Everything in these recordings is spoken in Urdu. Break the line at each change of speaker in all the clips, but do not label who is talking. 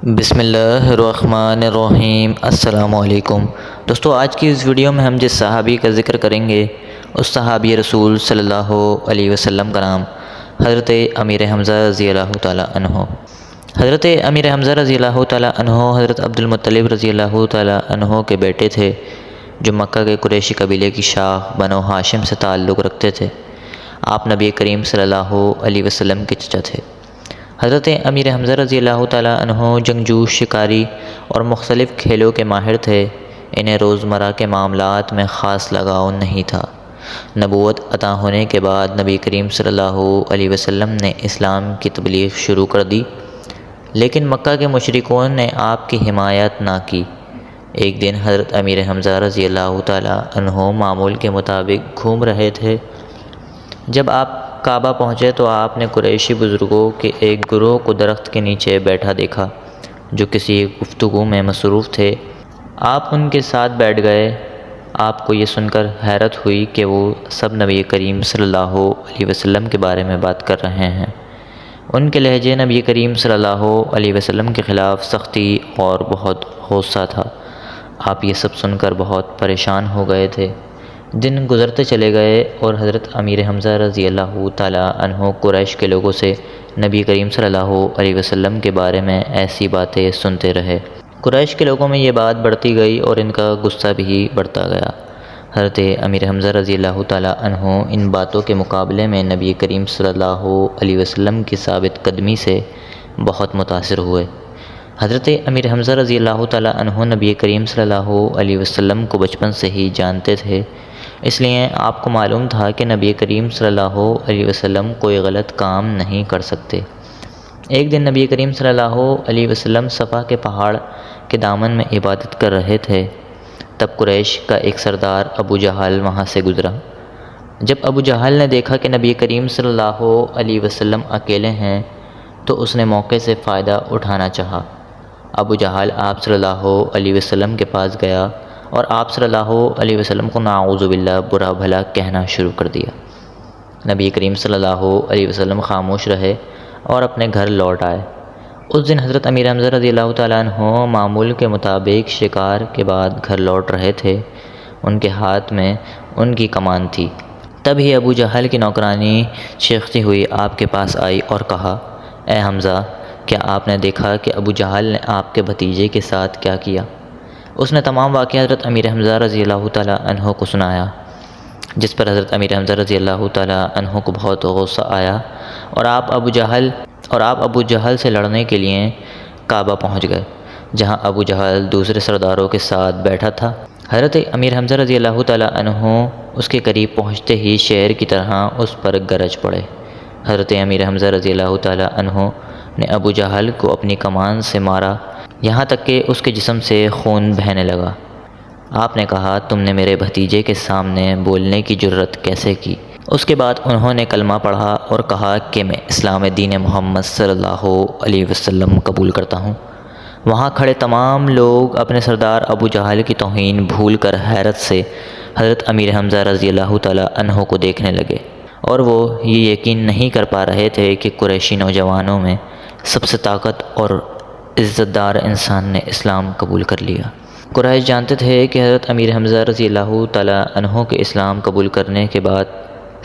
بسم اللہ الرحمن الرحیم۔ السلام علیکم دوستو، آج کی اس ویڈیو میں ہم جس صحابی کا ذکر کریں گے اس صحابی رسول صلی اللہ علیہ وسلم کا نام حضرت امیر حمزہ رضی اللہ تعالیٰ عنہ۔ حضرت امیر حمزہ رضی اللہ تعالیٰ عنہ حضرت عبد المطلب رضی اللہ تعالیٰ عنہ کے بیٹے تھے، جو مکہ کے قریشی قبیلے کی شاخ بنو ہاشم سے تعلق رکھتے تھے۔ آپ نبی کریم صلی اللہ علیہ وسلم کے چچا تھے۔ حضرت امیر حمزہ رضی اللہ تعالیٰ عنہ جنگجو، شکاری اور مختلف کھیلوں کے ماہر تھے۔ انہیں روزمرہ کے معاملات میں خاص لگاؤ نہیں تھا۔ نبوت عطا ہونے کے بعد نبی کریم صلی اللہ علیہ وسلم نے اسلام کی تبلیغ شروع کر دی، لیکن مکہ کے مشرکون نے آپ کی حمایت نہ کی۔ ایک دن حضرت امیر حمزہ رضی اللہ تعالیٰ عنہ معمول کے مطابق گھوم رہے تھے۔ جب آپ کعبہ پہنچے تو آپ نے قریشی بزرگوں کے ایک گروہ کو درخت کے نیچے بیٹھا دیکھا، جو کسی گفتگو میں مصروف تھے۔ آپ ان کے ساتھ بیٹھ گئے۔ آپ کو یہ سن کر حیرت ہوئی کہ وہ سب نبی کریم صلی اللہ علیہ وسلم کے بارے میں بات کر رہے ہیں۔ ان کے لہجے نبی کریم صلی اللہ علیہ وسلم کے خلاف سختی اور بہت غصہ تھا۔ آپ یہ سب سن کر بہت پریشان ہو گئے تھے۔ دن گزرتے چلے گئے اور حضرت امیر حمزہ رضی اللہ تعالیٰ عنہ قریش کے لوگوں سے نبی کریم صلی اللہ علیہ وسلم کے بارے میں ایسی باتیں سنتے رہے۔ قریش کے لوگوں میں یہ بات بڑھتی گئی اور ان کا غصہ بھی بڑھتا گیا۔ حضرت امیر حمزہ رضی اللہ تعالیٰ عنہ ان باتوں کے مقابلے میں نبی کریم صلی اللہ علیہ وسلم کی ثابت قدمی سے بہت متاثر ہوئے۔ حضرت امیر حمزہ رضی اللہ تعالیٰ عنہ نبی کریم صلی اللہ علیہ وسلم کو بچپن سے ہی جانتے تھے، اس لیے آپ کو معلوم تھا کہ نبی کریم صلی اللہ علیہ وسلم کوئی غلط کام نہیں کر سکتے۔ ایک دن نبی کریم صلی اللہ علیہ وسلم صفا کے پہاڑ کے دامن میں عبادت کر رہے تھے۔ تب قریش کا ایک سردار ابو جہل وہاں سے گزرا۔ جب ابو جہل نے دیکھا کہ نبی کریم صلی اللہ علیہ وسلم اکیلے ہیں تو اس نے موقع سے فائدہ اٹھانا چاہا۔ ابو جہل آپ صلی اللہ علیہ وسلم کے پاس گیا اور آپ صلی اللہ علیہ وسلم کو نعوذ باللہ برا بھلا کہنا شروع کر دیا۔ نبی کریم صلی اللہ علیہ وسلم خاموش رہے اور اپنے گھر لوٹ آئے۔ اس دن حضرت امیر حمزہ رضی اللہ تعالیٰ عنہ معمول کے مطابق شکار کے بعد گھر لوٹ رہے تھے۔ ان کے ہاتھ میں ان کی کمان تھی۔ تب ہی ابو جہل کی نوکرانی چیختی ہوئی آپ کے پاس آئی اور کہا، اے حمزہ، کیا آپ نے دیکھا کہ ابو جہل نے آپ کے بھتیجے کے ساتھ کیا کیا؟ اس نے تمام واقعہ حضرت امیر حمزہ رضی اللہ تعالیٰ عنہ کو سنایا، جس پر حضرت امیر حمزہ رضی اللہ تعالیٰ عنہ کو بہت غصہ آیا اور آپ ابو جہل سے لڑنے کے لیے کعبہ پہنچ گئے، جہاں ابو جہل دوسرے سرداروں کے ساتھ بیٹھا تھا۔ حضرت امیر حمزہ رضی اللہ تعالیٰ عنہ اس کے قریب پہنچتے ہی شیر کی طرح اس پر گرج پڑے۔ حضرت امیر حمزہ رضی اللہ تعالیٰ عنہ نے ابو جہل کو اپنی کمان سے مارا، یہاں تک کہ اس کے جسم سے خون بہنے لگا۔ آپ نے کہا، تم نے میرے بھتیجے کے سامنے بولنے کی جرت کیسے کی؟ اس کے بعد انہوں نے کلمہ پڑھا اور کہا کہ میں اسلام دین محمد صلی اللہ علیہ وسلم قبول کرتا ہوں۔ وہاں کھڑے تمام لوگ اپنے سردار ابو جہل کی توہین بھول کر حیرت سے حضرت امیر حمزہ رضی اللہ تعالیٰ عنہ کو دیکھنے لگے، اور وہ یہ یقین نہیں کر پا رہے تھے کہ قریشی نوجوانوں میں سب سے طاقت اور عزت دار انسان نے اسلام قبول کر لیا۔ قریش جانتے تھے کہ حضرت امیر حمزہ رضی اللہ تعالیٰ عنہ کے اسلام قبول کرنے کے بعد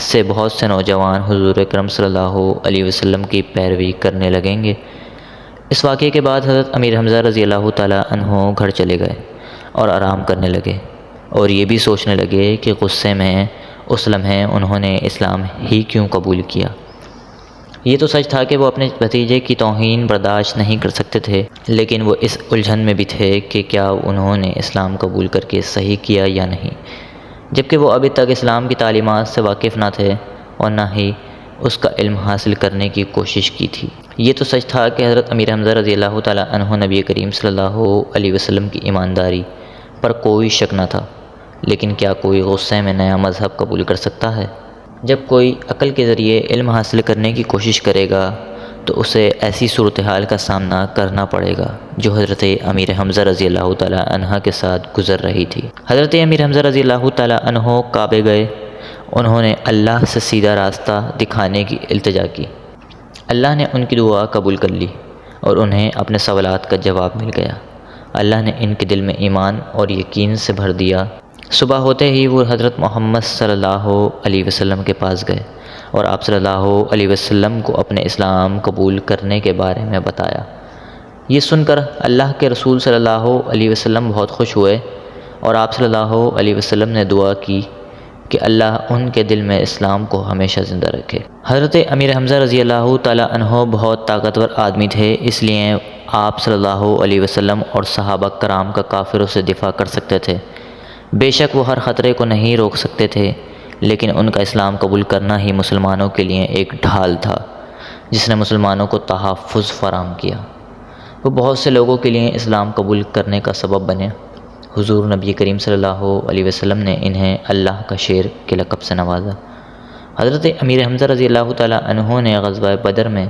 سے بہت سے نوجوان حضور اکرم صلی اللہ علیہ وسلم کی پیروی کرنے لگیں گے۔ اس واقعے کے بعد حضرت امیر حمزہ رضی اللہ تعالیٰ عنہ گھر چلے گئے اور آرام کرنے لگے، اور یہ بھی سوچنے لگے کہ غصے میں اس لمحے انہوں نے اسلام ہی کیوں قبول کیا۔ یہ تو سچ تھا کہ وہ اپنے بھتیجے کی توہین برداشت نہیں کر سکتے تھے، لیکن وہ اس الجھن میں بھی تھے کہ کیا انہوں نے اسلام قبول کر کے صحیح کیا یا نہیں، جبکہ وہ ابھی تک اسلام کی تعلیمات سے واقف نہ تھے اور نہ ہی اس کا علم حاصل کرنے کی کوشش کی تھی۔ یہ تو سچ تھا کہ حضرت امیر حمزہ رضی اللہ تعالیٰ عنہ نبی کریم صلی اللہ علیہ وسلم کی ایمانداری پر کوئی شک نہ تھا، لیکن کیا کوئی غصے میں نیا مذہب قبول کر سکتا ہے؟ جب کوئی عقل کے ذریعے علم حاصل کرنے کی کوشش کرے گا تو اسے ایسی صورتحال کا سامنا کرنا پڑے گا جو حضرت امیر حمزہ رضی اللہ تعالیٰ عنہ کے ساتھ گزر رہی تھی۔ حضرت امیر حمزہ رضی اللہ تعالیٰ عنہ کعبے گئے۔ انہوں نے اللہ سے سیدھا راستہ دکھانے کی التجا کی۔ اللہ نے ان کی دعا قبول کر لی اور انہیں اپنے سوالات کا جواب مل گیا۔ اللہ نے ان کے دل میں ایمان اور یقین سے بھر دیا۔ صبح ہوتے ہی وہ حضرت محمد صلی اللہ علیہ وسلم کے پاس گئے اور آپ صلی اللہ علیہ وسلم کو اپنے اسلام قبول کرنے کے بارے میں بتایا۔ یہ سن کر اللہ کے رسول صلی اللہ علیہ وسلم بہت خوش ہوئے اور آپ صلی اللہ علیہ وسلم نے دعا کی کہ اللہ ان کے دل میں اسلام کو ہمیشہ زندہ رکھے۔ حضرت امیر حمزہ رضی اللہ تعالیٰ عنہ بہت طاقتور آدمی تھے، اس لیے آپ صلی اللہ علیہ وسلم اور صحابہ کرام کا کافروں سے دفاع کر سکتے تھے۔ بے شک وہ ہر خطرے کو نہیں روک سکتے تھے، لیکن ان کا اسلام قبول کرنا ہی مسلمانوں کے لیے ایک ڈھال تھا جس نے مسلمانوں کو تحفظ فراہم کیا۔ وہ بہت سے لوگوں کے لیے اسلام قبول کرنے کا سبب بنے۔ حضور نبی کریم صلی اللہ علیہ وسلم نے انہیں اللہ کا شیر کے لقب سے نوازا۔ حضرت امیر حمزہ رضی اللہ تعالیٰ عنہ نے غزوہ بدر میں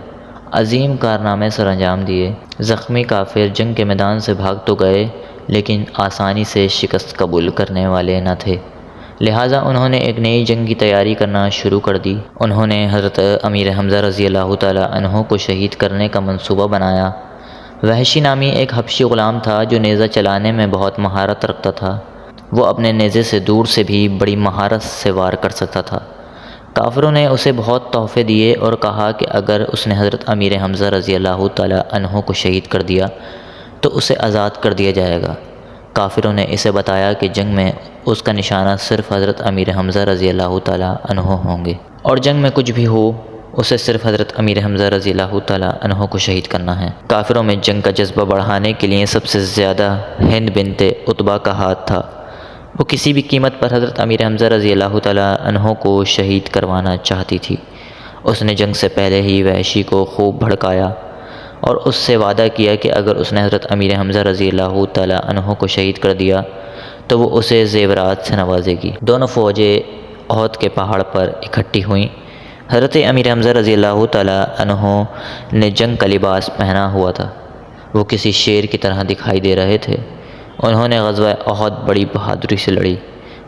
عظیم کارنامے سر انجام دیے۔ زخمی کافر جنگ کے میدان سے بھاگ تو گئے، لیکن آسانی سے شکست قبول کرنے والے نہ تھے، لہٰذا انہوں نے ایک نئی جنگ کی تیاری کرنا شروع کر دی۔ انہوں نے حضرت امیر حمزہ رضی اللہ تعالیٰ عنہ کو شہید کرنے کا منصوبہ بنایا۔ وحشی نامی ایک حبشی غلام تھا جو نیزہ چلانے میں بہت مہارت رکھتا تھا۔ وہ اپنے نیزے سے دور سے بھی بڑی مہارت سے وار کر سکتا تھا۔ کافروں نے اسے بہت تحفے دیے اور کہا کہ اگر اس نے حضرت امیر حمزہ رضی اللہ تعالیٰ عنہ کو شہید کر دیا تو اسے آزاد کر دیا جائے گا۔ کافروں نے اسے بتایا کہ جنگ میں اس کا نشانہ صرف حضرت امیر حمزہ رضی اللہ تعالیٰ عنہ ہوں گے، اور جنگ میں کچھ بھی ہو اسے صرف حضرت امیر حمزہ رضی اللہ تعالیٰ عنہ کو شہید کرنا ہے۔ کافروں میں جنگ کا جذبہ بڑھانے کے لیے سب سے زیادہ ہند بنت عتبہ کا ہاتھ تھا۔ وہ کسی بھی قیمت پر حضرت امیر حمزہ رضی اللہ تعالیٰ عنہ کو شہید کروانا چاہتی تھی۔ اس نے جنگ سے پہلے ہی وحشی کو خوب بھڑکایا اور اس سے وعدہ کیا کہ اگر اس نے حضرت امیر حمزہ رضی اللہ تعالیٰ عنہ کو شہید کر دیا تو وہ اسے زیورات سے نوازے گی۔ دونوں فوجیں احد کے پہاڑ پر اکٹھی ہوئیں۔ حضرت امیر حمزہ رضی اللہ تعالیٰ عنہ نے جنگ کا لباس پہنا ہوا تھا۔ وہ کسی شیر کی طرح دکھائی دے رہے تھے۔ انہوں نے غزوہ احد بڑی بہادری سے لڑی۔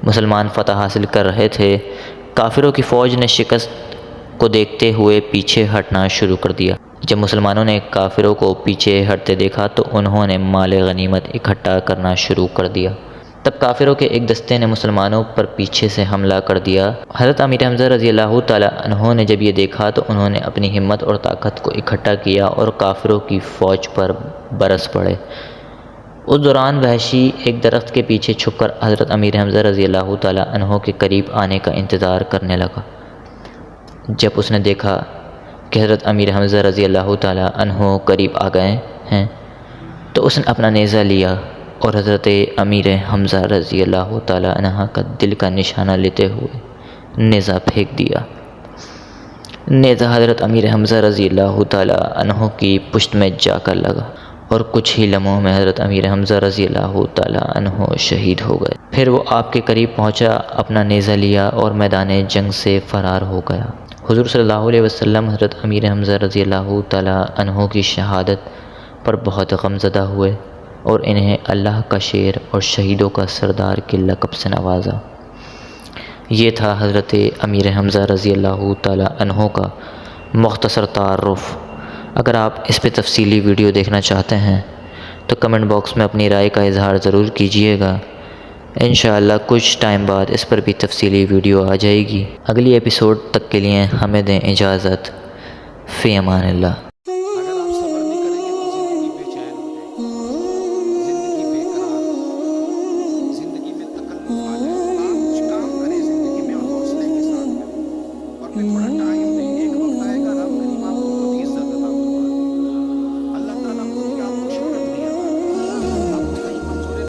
مسلمان فتح حاصل کر رہے تھے۔ کافروں کی فوج نے شکست کو دیکھتے ہوئے پیچھے ہٹنا شروع کر دیا۔ جب مسلمانوں نے کافروں کو پیچھے ہٹتے دیکھا تو انہوں نے مال غنیمت اکٹھا کرنا شروع کر دیا۔ تب کافروں کے ایک دستے نے مسلمانوں پر پیچھے سے حملہ کر دیا۔ حضرت امیر حمزہ رضی اللہ تعالیٰ عنہ نے جب یہ دیکھا تو انہوں نے اپنی ہمت اور طاقت کو اکٹھا کیا اور کافروں کی فوج پر برس پڑے۔ اس دوران وحشی ایک درخت کے پیچھے چھپ کر حضرت امیر حمزہ رضی اللہ تعالیٰ عنہ کے قریب آنے کا انتظار کرنے لگا۔ جب اس نے دیکھا کہ حضرت امیر حمزہ رضی اللہ تعالیٰ عنہ قریب آ گئے ہیں تو اس نے اپنا نیزہ لیا اور حضرت امیر حمزہ رضی اللہ تعالیٰ عنہ کا دل کا نشانہ لیتے ہوئے نیزہ پھینک دیا۔ نیزہ حضرت امیر حمزہ رضی اللہ تعالیٰ عنہ کی پشت میں جا کر لگا اور کچھ ہی لمحوں میں حضرت امیر حمزہ رضی اللہ تعالیٰ عنہ شہید ہو گئے۔ پھر وہ آپ کے قریب پہنچا، اپنا نیزہ لیا اور میدان جنگ سے فرار ہو گیا۔ حضور صلی اللہ علیہ وسلم حضرت امیر حمزہ رضی اللہ تعالیٰ عنہ کی شہادت پر بہت غمزدہ ہوئے اور انہیں اللہ کا شیر اور شہیدوں کا سردار کے لقب سے نوازا۔ یہ تھا حضرت امیر حمزہ رضی اللہ تعالیٰ عنہ کا مختصر تعارف۔ اگر آپ اس پہ تفصیلی ویڈیو دیکھنا چاہتے ہیں تو کمنٹ باکس میں اپنی رائے کا اظہار ضرور کیجیے گا۔ انشاءاللہ کچھ ٹائم بعد اس پر بھی تفصیلی ویڈیو آ جائے گی۔ اگلی ایپیسوڈ تک کے لیے ہمیں دیں اجازت۔ فی امان اللہ۔
اگر آپ صبر نہیں کریں گے تو زندگی بے چین ہو جائے گی، زندگی بے قرار ہوگی، زندگی میں تکلف آ جائے گا۔ آپ کچھ کام کریں زندگی میں اور حوصلے کے ساتھ کریں، اور پھر تھوڑا ٹائم